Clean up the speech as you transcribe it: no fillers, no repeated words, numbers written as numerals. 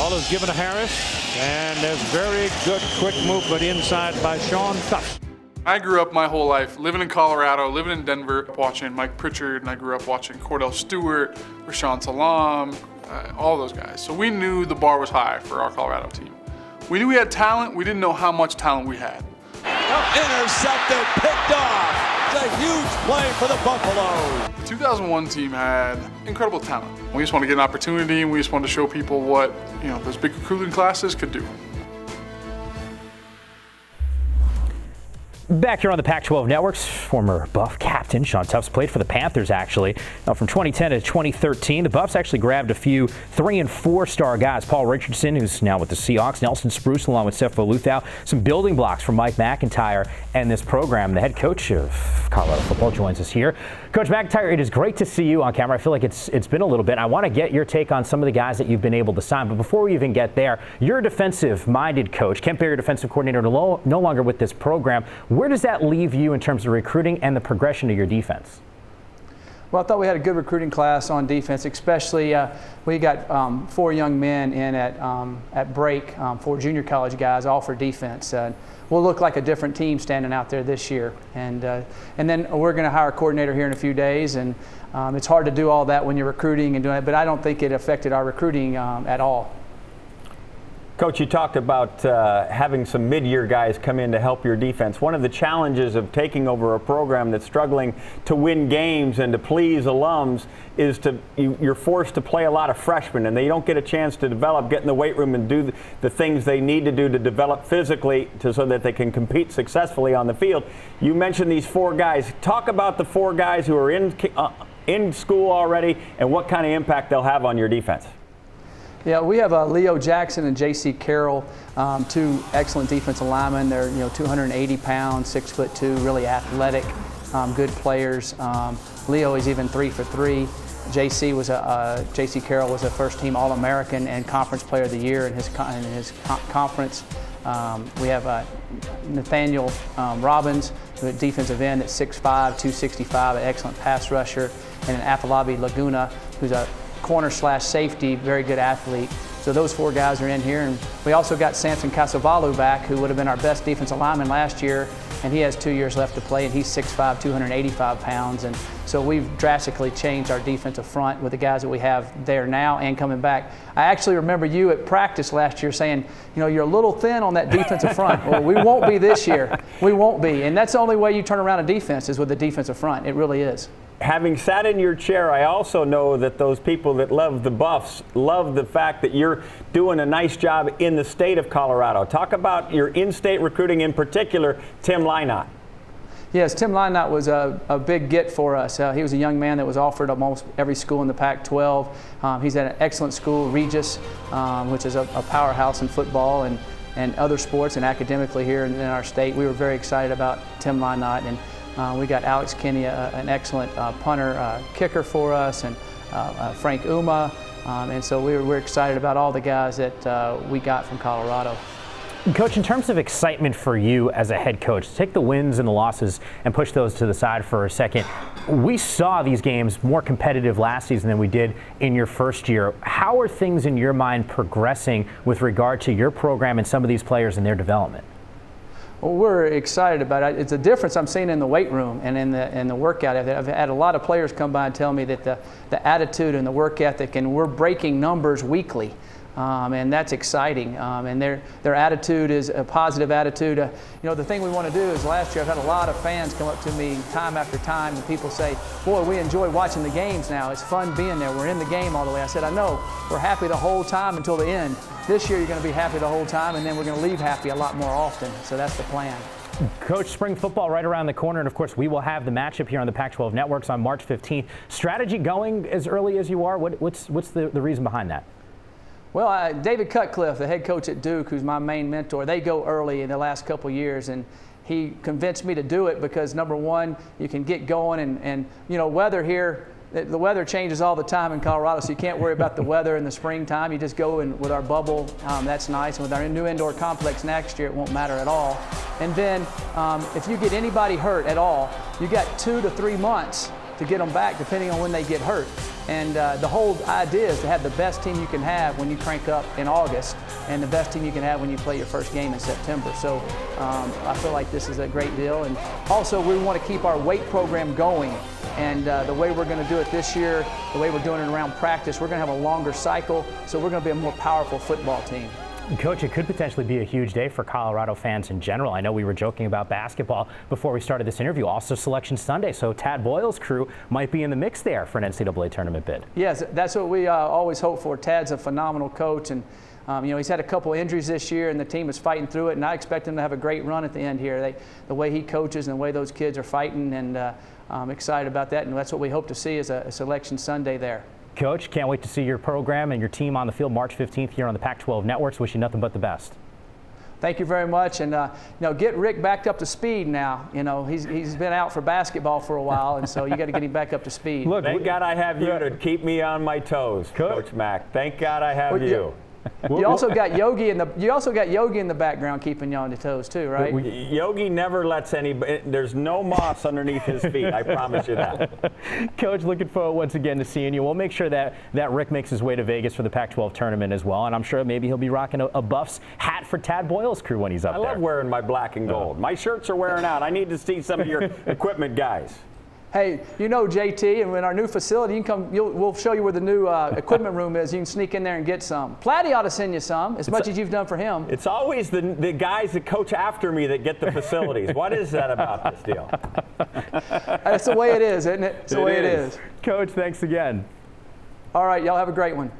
Ball is given to Harris, and there's very good quick movement inside by Sean Tuff. I grew up my whole life living in Colorado, living in Denver, watching Mike Pritchard, and I grew up watching Cordell Stewart, Rashawn Salam, all those guys. So we knew the bar was high for our Colorado team. We knew we had talent, we didn't know how much talent we had. Intercepted, picked off. It's a huge play for the Buffaloes. The 2001 team had incredible talent. We just wanted to get an opportunity, and we just wanted to show people what those big recruiting classes could do. Back here on the Pac-12 Networks, former Buff captain Sean Tuffs played for the Panthers, actually. Now, from 2010 to 2013, the Buffs actually grabbed a few 3- and 4-star guys. Paul Richardson, who's now with the Seahawks, Nelson Spruce, along with Sefo Luthow. Some building blocks from Mike MacIntyre and this program. The head coach of Colorado football joins us here. Coach MacIntyre, it is great to see you on camera. I feel like it's been a little bit. I want to get your take on some of the guys that you've been able to sign. But before we even get there, you're a defensive-minded coach. Kent Berry, defensive coordinator, no longer with this program. Where does that leave you in terms of recruiting and the progression of your defense? Well, I thought we had a good recruiting class on defense, especially we got 4 young men in at break, 4 junior college guys, all for defense. We'll look like a different team standing out there this year. And then we're going to hire a coordinator here in a few days, and it's hard to do all that when you're recruiting and doing it, but I don't think it affected our recruiting at all. Coach, you talked about having some mid-year guys come in to help your defense. One of the challenges of taking over a program that's struggling to win games and to please alums is you're forced to play a lot of freshmen, and they don't get a chance to develop, get in the weight room and do the things they need to do to develop physically so that they can compete successfully on the field. You mentioned these 4 guys. Talk about the 4 guys who are in school already and what kind of impact they'll have on your defense. Yeah, we have Leo Jackson and J.C. Carroll, 2 excellent defensive linemen. They're 280 pounds, 6'2", really athletic, good players. Leo is even 3 for 3. J.C. Carroll was a first-team All-American and Conference Player of the Year in his conference. We have Nathaniel Robbins, who at defensive end at 6'5", 265, an excellent pass rusher, and Afalabi Laguna, who's a corner/safety, very good athlete. So those 4 guys are in here, and we also got Samson Casavalu back, who would have been our best defensive lineman last year, and he has 2 years left to play, and he's 6'5", 285 pounds, and so we've drastically changed our defensive front with the guys that we have there now and coming back. I actually remember you at practice last year saying, you're a little thin on that defensive front. Well, we won't be this year. We won't be, and that's the only way you turn around a defense is with the defensive front. It really is. Having sat in your chair, I also know that those people that love the Buffs love the fact that you're doing a nice job in the state of Colorado. Talk about your in-state recruiting, in particular, Tim Lynott. Yes, Tim Lynott was a big get for us. He was a young man that was offered almost every school in the Pac-12. He's at an excellent school, Regis, which is a powerhouse in football and other sports and academically here in our state. We were very excited about Tim Lynott, and we got Alex Kinney, an excellent punter, kicker for us, and Frank Uma, and so we're excited about all the guys that we got from Colorado. Coach, in terms of excitement for you as a head coach, take the wins and the losses and push those to the side for a second. We saw these games more competitive last season than we did in your first year. How are things in your mind progressing with regard to your program and some of these players and their development? Well, we're excited about it. It's a difference I'm seeing in the weight room and in the workout. I've had a lot of players come by and tell me that the attitude and the work ethic, and we're breaking numbers weekly. And that's exciting. And their attitude is a positive attitude. The thing we want to do is last year I've had a lot of fans come up to me time after time, and people say, boy, we enjoy watching the games now. It's fun being there. We're in the game all the way. I said, I know. We're happy the whole time until the end. This year you're going to be happy the whole time, and then we're going to leave happy a lot more often. So that's the plan. Coach, spring football right around the corner, and of course we will have the matchup here on the Pac-12 Networks on March 15th. Strategy going as early as you are, what's the reason behind that? Well, David Cutcliffe, the head coach at Duke, who's my main mentor, they go early in the last couple years, and he convinced me to do it because, number one, you can get going, and weather here, the weather changes all the time in Colorado, so you can't worry about the weather in the springtime. You just go in with our bubble. That's nice. And with our new indoor complex next year, it won't matter at all. And then if you get anybody hurt at all, you got 2 to 3 months to get them back depending on when they get hurt. And the whole idea is to have the best team you can have when you crank up in August and the best team you can have when you play your first game in September. So I feel like this is a great deal. And also we want to keep our weight program going. And the way we're going to do it this year, the way we're doing it around practice, we're going to have a longer cycle, so we're going to be a more powerful football team. Coach, it could potentially be a huge day for Colorado fans in general. I know we were joking about basketball before we started this interview. Also Selection Sunday, so Tad Boyle's crew might be in the mix there for an NCAA tournament bid. Yes, that's what we always hope for. Tad's a phenomenal coach, and he's had a couple injuries this year, and the team is fighting through it, and I expect him to have a great run at the end here. The way he coaches and the way those kids are fighting, and I'm excited about that, and that's what we hope to see is a Selection Sunday there. Coach, can't wait to see your program and your team on the field March 15th here on the Pac-12 Networks. Wish you nothing but the best. Thank you very much, and get Rick back up to speed now. He's been out for basketball for a while, and so you got to get him back up to speed. Look, thank God I have you to keep me on my toes, Coach Mac. Thank God I have you. You also got Yogi in the background keeping you on the toes too, right? Yogi never lets there's no moss underneath his feet. I promise you that. Coach, looking forward once again to seeing you. We'll make sure that Rick makes his way to Vegas for the Pac-12 tournament as well, and I'm sure maybe he'll be rocking a Buffs hat for Tad Boyle's crew when he's up there. I love wearing my black and gold. My shirts are wearing out. I need to see some of your equipment guys. Hey, JT, and in our new facility, you can come. We'll show you where the new equipment room is. You can sneak in there and get some. Platty ought to send you some, as much as you've done for him. It's always the guys that coach after me that get the facilities. What is that about this deal? That's the way it is, isn't it? It's the way it is. Coach, thanks again. All right, y'all have a great one.